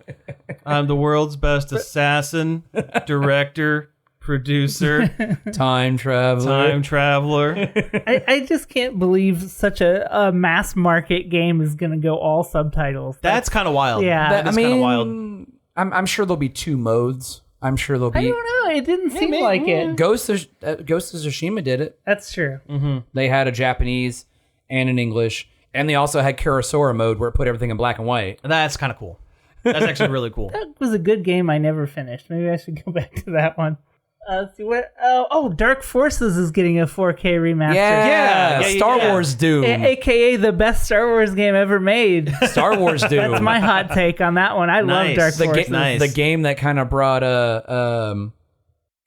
I'm the world's best assassin, director, producer, time traveler. I just can't believe such a mass market game is going to go all subtitles. That's kind of wild. Yeah. That's kind of wild. I'm sure there'll be 2 modes. I'm sure there'll be... I don't know. It didn't seem like it. Ghost of Tsushima did it. That's true. Mm-hmm. They had a Japanese and an English, and they also had Kurosora mode where it put everything in black and white. That's kind of cool. That's actually really cool. That was a good game I never finished. Maybe I should go back to that one. Let's see what. Dark Forces is getting a 4K remaster. Yeah, Star Wars Doom, aka the best Star Wars game ever made. Star Wars Doom. That's my hot take on that one. I love Dark Forces. The game that kind of brought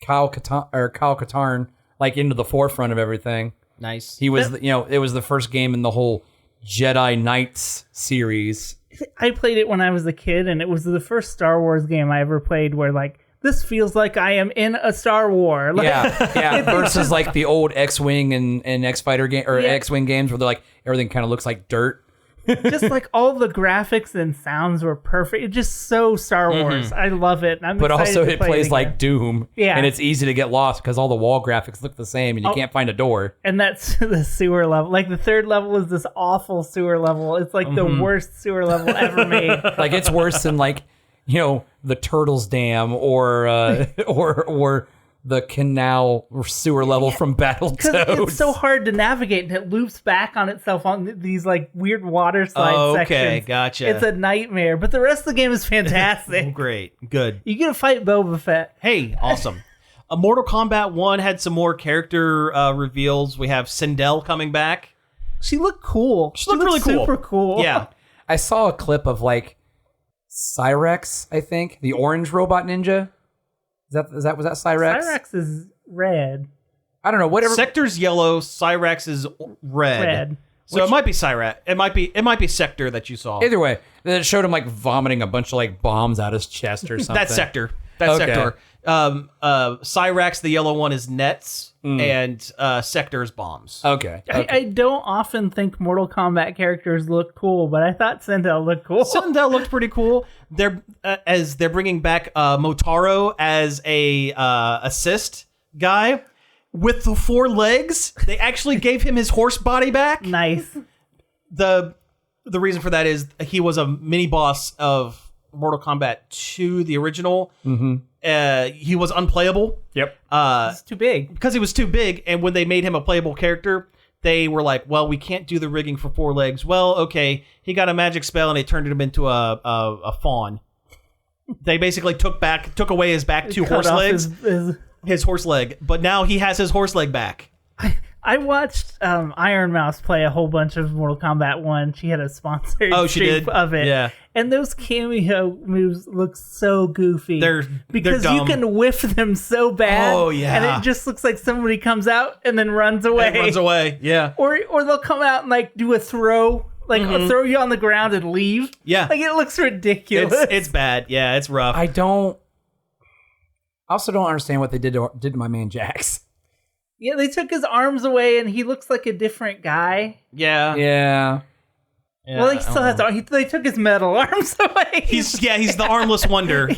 Kyle Katarn like into the forefront of everything. Nice. He was, it was the first game in the whole Jedi Knights series. I played it when I was a kid, and it was the first Star Wars game I ever played where this feels like I am in a Star War. Versus like the old X-Wing and X-Fighter game or X-Wing games where they're like everything kind of looks like dirt. Just like all the graphics and sounds were perfect. It's just so Star Wars. I love it. But also it plays like Doom. Yeah. And it's easy to get lost because all the wall graphics look the same and you can't find a door. And that's the sewer level. Like the 3rd level is this awful sewer level. It's like the worst sewer level ever made. Like it's worse than the Turtles Dam or the canal or sewer level from Battletoads. Because it's so hard to navigate, and it loops back on itself on these like weird water slide sections. Okay, gotcha. It's a nightmare, but the rest of the game is fantastic. Great, good. You get to fight Boba Fett. Hey, awesome. Mortal Kombat 1 had some more character reveals. We have Sindel coming back. She looked cool. She looked really cool. Super cool. Yeah. I saw a clip of Cyrex, I think, the orange robot ninja. Was that Cyrex? Cyrex is red. I don't know. Whatever. Sector's yellow. Cyrex is red. So it might be Cyrex. It might be Sector that you saw. Either way, then it showed him vomiting a bunch of bombs out his chest or something. That's Sector. Sector. Cyrex, the yellow one, is nets, and Sector is bombs. Okay. I don't often think Mortal Kombat characters look cool, but I thought Sindel looked cool. Sindel looked pretty cool. They're bringing back Motaro as a assist guy with the 4 legs. They actually gave him his horse body back. Nice. The reason for that is he was a mini boss of Mortal Kombat 2, the original. Mm-hmm. He was unplayable. Yep. It's too big. Because he was too big, and when they made him a playable character, they were like, well, we can't do the rigging for 4 legs. Well, okay, he got a magic spell, and they turned him into a fawn. They basically took away his back 2 horse legs. His horse leg. But now he has his horse leg back. I watched Iron Mouse play a whole bunch of Mortal Kombat 1. She had a sponsored stream of it. Yeah. And those cameo moves look so goofy. Because you can whiff them so bad. Oh, yeah. And it just looks like somebody comes out and then runs away. Yeah. Or they'll come out and do a throw. Throw you on the ground and leave. Yeah. It looks ridiculous. It's bad. Yeah, it's rough. I also don't understand what they did to my man Jax. Yeah, they took his arms away, and he looks like a different guy. Yeah. Well, he still has arms. They took his metal arms away. He's the armless wonder.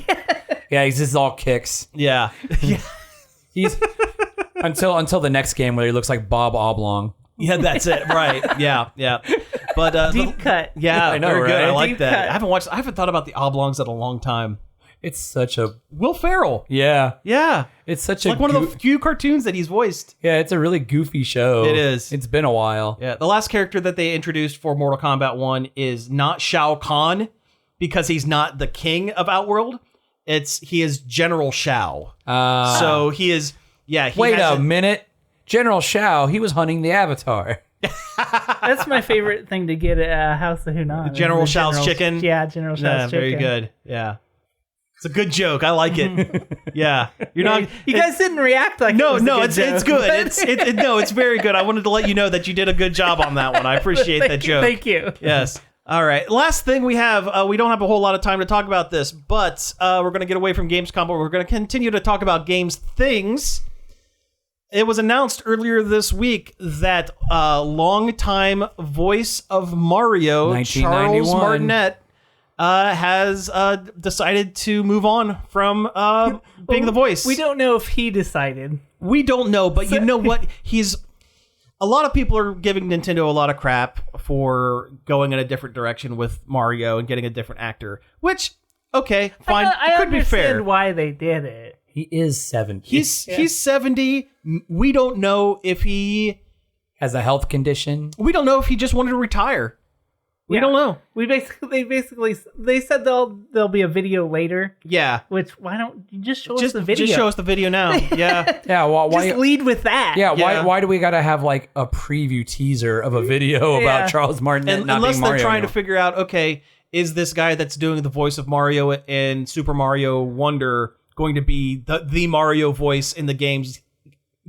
Yeah, he's just all kicks. Yeah. He's until the next game where he looks like Bob Oblong. Yeah, that's it. Right. Yeah. But deep cut. Yeah, I know, very right? good. I like Deep that. cut. I haven't thought about the oblongs in a long time. It's such a Will Ferrell. Yeah. It's such a one of the few cartoons that he's voiced. Yeah, it's a really goofy show. It is. It's been a while. Yeah, the last character that they introduced for Mortal Kombat 1 is not Shao Kahn, because he's not the king of Outworld. He is General Shao. So he is. Yeah. Wait a minute, General Shao. He was hunting the Avatar. That's my favorite thing to get at House of Hunan. General Shao's chicken. Yeah, General Shao's chicken. Very good. Yeah. It's a good joke. I like it. Yeah. You guys didn't react like no, it was a good it's joke, good. It's very good. I wanted to let you know that you did a good job on that one. I apprate that joke. Thank you. Yes. All right. Last thing we have, we don't have a whole lot of time to talk about this, but we're going to get away from Gamescom, but we're going to continue to talk about games things. It was announced earlier this week that longtime voice of Mario, Charles Martinet, has decided to move on from being the voice. We don't know if he decided. We don't know, but you know what? A lot of people are giving Nintendo a lot of crap for going in a different direction with Mario and getting a different actor, which, okay, fine. I could be fair. understand why they did it. He is 70. He's 70. We don't know if he has a health condition. We don't know if he just wanted to retire. We don't know. They said there'll be a video later. Yeah. Which, why don't you just show us the video? Just show us the video now. Yeah. Yeah. Well, why just lead with that? Yeah. Why do we gotta have like a preview teaser of a video about Charles Martinet not unless being Mario they're trying anymore? to figure out, okay, is this guy that's doing the voice of Mario in Super Mario Wonder going to be the Mario voice in the games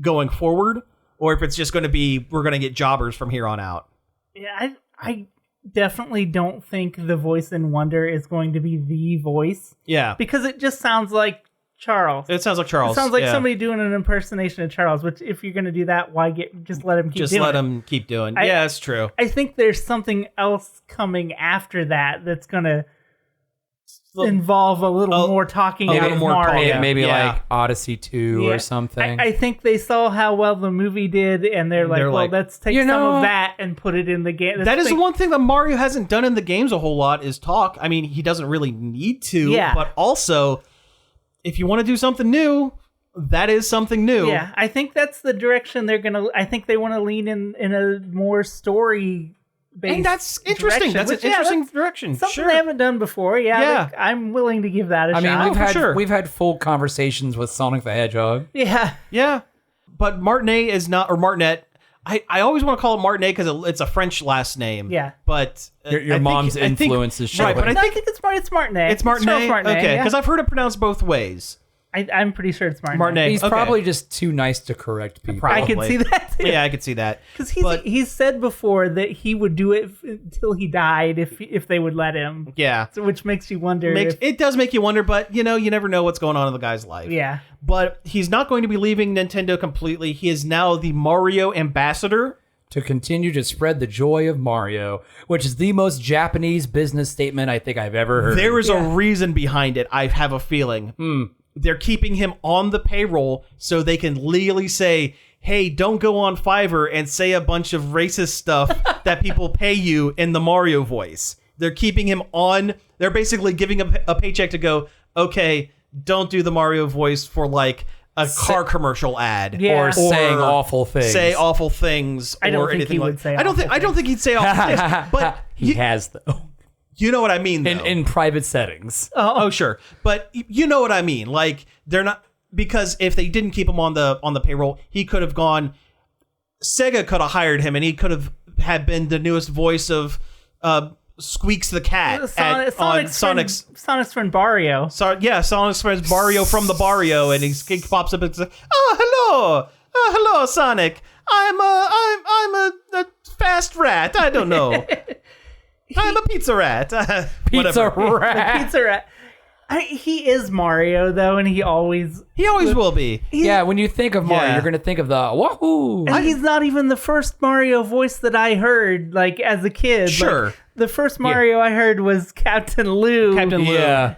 going forward, or if it's just going to be we're going to get jobbers from here on out? Yeah, I definitely don't think the voice in Wonder is going to be the voice. Yeah. Because it just sounds like Charles. It sounds like Charles. It sounds like somebody doing an impersonation of Charles, which if you're going to do that, why just let him keep doing it? Just let him keep doing. Yeah, it's true. I think there's something else coming after that's going to involve a little more talking out of Mario. Maybe like Odyssey 2 or something. I think they saw how well the movie did, and they're like, let's take some of that and put it in the game. That is the one thing that Mario hasn't done in the games a whole lot is talk. I mean, he doesn't really need to, but also, if you want to do something new, that is something new. Yeah, I think that's the direction they're going to... I think they want to lean in a more story... And that's interesting. That's an interesting direction. Something they haven't done before. Yeah. I'm willing to give that a shot. I mean, we've had full conversations with Sonic the Hedgehog. Yeah. Yeah. But Martinet is not, or Martinet. I always want to call it Martinet because it's a French last name. Yeah. But your mom's influence is showing. Right, but I think it's Martinet. It's Martinet? Okay, because I've heard it pronounced both ways. I'm pretty sure it's Martinet. Martinet. He's probably just too nice to correct people. I can see that too. Yeah, I can see that. Because he's said before that he would do it until he died if they would let him. Yeah. So, which makes you wonder. It does make you wonder, but you never know what's going on in the guy's life. Yeah. But he's not going to be leaving Nintendo completely. He is now the Mario ambassador. To continue to spread the joy of Mario, which is the most Japanese business statement I think I've ever heard. There is a reason behind it, I have a feeling. They're keeping him on the payroll so they can legally say, hey, don't go on Fiverr and say a bunch of racist stuff that people pay you in the Mario voice. They're keeping him on. They're basically giving him a paycheck to go, okay, don't do the Mario voice for like a car commercial ad. Yeah. Or saying awful things. Say awful things. I don't or think anything he like would say I don't think he'd say awful things. But he has, though. You know what I mean, though. In private settings. Oh, sure. But you know what I mean. Like, they're not... Because if they didn't keep him on the payroll, he could have gone... Sega could have hired him, and he could have had been the newest voice of Squeaks the Cat on Sonic's friend Barrio. Sonic's friend Barrio from the Barrio, and he pops up and says, "Oh, hello, Sonic. I'm a fast rat. I don't know. I'm a pizza rat. Pizza rat. Pizza rat. He is Mario though, and he always will be. Yeah, when you think of Mario, you're going to think of the wahoo. And he's not even the first Mario voice that I heard, like as a kid. Sure. Like, the first Mario I heard was Captain Lou. Yeah.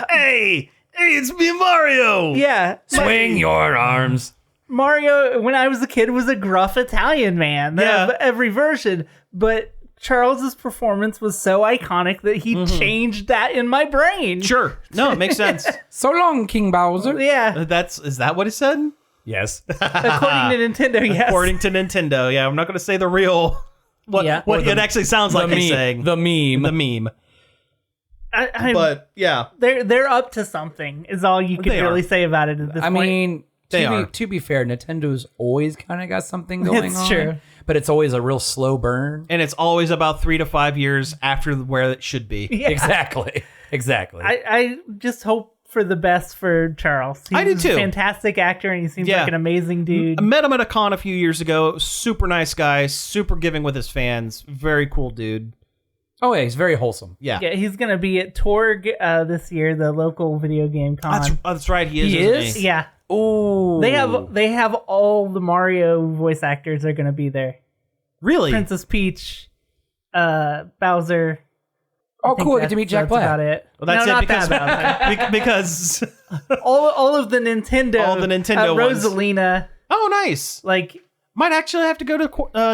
Hey, it's me, Mario. Yeah. Swing your arms. Mario, when I was a kid, was a gruff Italian man. Yeah. Every version, but Charles's performance was so iconic that he changed that in my brain. Sure. No, it makes sense. So long, King Bowser. Yeah. Is that what he said? Yes. According to Nintendo, yes. According to Nintendo, yeah. I'm not going to say the real... What it actually sounds like he's saying. The meme. The meme. But, yeah. They're up to something, is all you can really say about it at this point. I mean, to be fair, Nintendo's always kind of got something going on. It's true. But it's always a real slow burn. And it's always about 3 to 5 years after where it should be. Yeah. Exactly. I just hope for the best for Charles. I do too. He's a fantastic actor, and he seems like an amazing dude. I met him at a con a few years ago. Super nice guy. Super giving with his fans. Very cool dude. Oh, yeah, he's very wholesome. Yeah, he's going to be at Torg this year, the local video game con. That's right, he is. He is? Yeah. Oh. They have all the Mario voice actors are going to be there. Really? Princess Peach, Bowser. Oh, cool! I get to meet Jack Black. That's about it. Well, that's no, it not that because all of the Nintendo, ones. Rosalina. Oh, nice! Like, might actually have to go to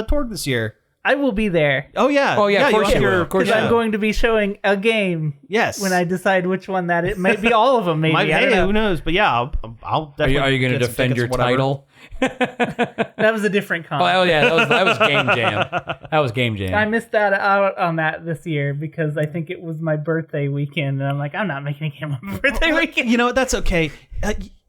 Torg this year. I will be there. Oh yeah! Oh yeah! Of course you will. Because I'm going to be showing a game. Yes. When I decide which one that it might be, all of them. Maybe. I don't know. Who knows? But yeah, I'll definitely. Are you going to defend your title? That was a different con. Oh yeah, that was Game Jam. That was Game Jam. I missed out on that this year because I think it was my birthday weekend, and I'm like, I'm not making a game on my birthday weekend. You know, that's okay.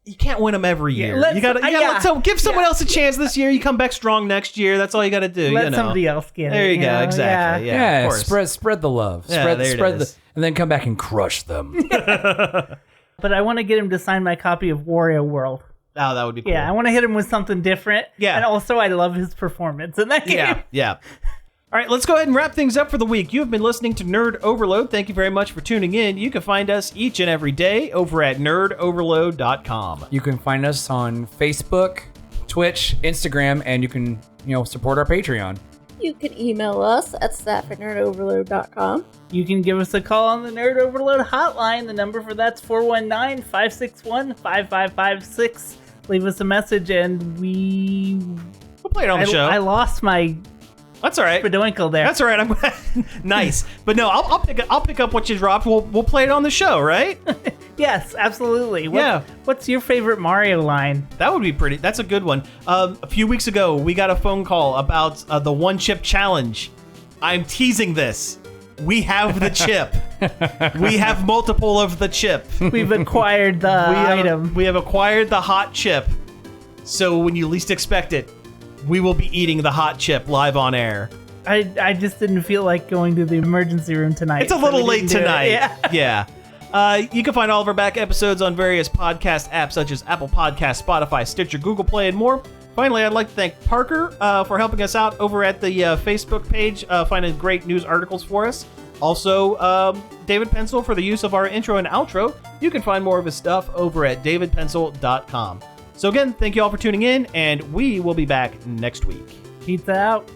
You can't win them every year. You gotta give someone else a chance this year. You come back strong next year. That's all you got to do. Let somebody else get it. There you go. Exactly. Yeah. Of course. Spread the love. Spread and then come back and crush them. But I want to get him to sign my copy of Wario World. Oh, that would be cool. Yeah, I want to hit him with something different. Yeah. And also, I love his performance in that game. Yeah. All right, let's go ahead and wrap things up for the week. You have been listening to Nerd Overload. Thank you very much for tuning in. You can find us each and every day over at nerdoverload.com. You can find us on Facebook, Twitch, Instagram, and you can, support our Patreon. You can email us at staff@nerdoverload.com. You can give us a call on the Nerd Overload hotline. The number for that's 419-561-5556. Leave us a message and we'll play it on the show. I lost my That's all right. Spadoinkle there. That's all right. I'm nice. But no, I'll pick up what you dropped. We'll play it on the show, right? Yes, absolutely. Yeah. What's your favorite Mario line? That would be pretty. That's a good one. A few weeks ago, we got a phone call about the one chip challenge. I'm teasing this. We have the chip. We have multiple of the chip. We've acquired the item. We have acquired the hot chip. So when you least expect it, we will be eating the hot chip live on air. I just didn't feel like going to the emergency room tonight. It's a little late tonight. Yeah. You can find all of our back episodes on various podcast apps such as Apple Podcasts, Spotify, Stitcher, Google Play, and more. Finally, I'd like to thank Parker for helping us out over at the Facebook page, finding great news articles for us. Also, David Pencil for the use of our intro and outro. You can find more of his stuff over at davidpencil.com. So again, thank you all for tuning in, and we will be back next week. Pizza out.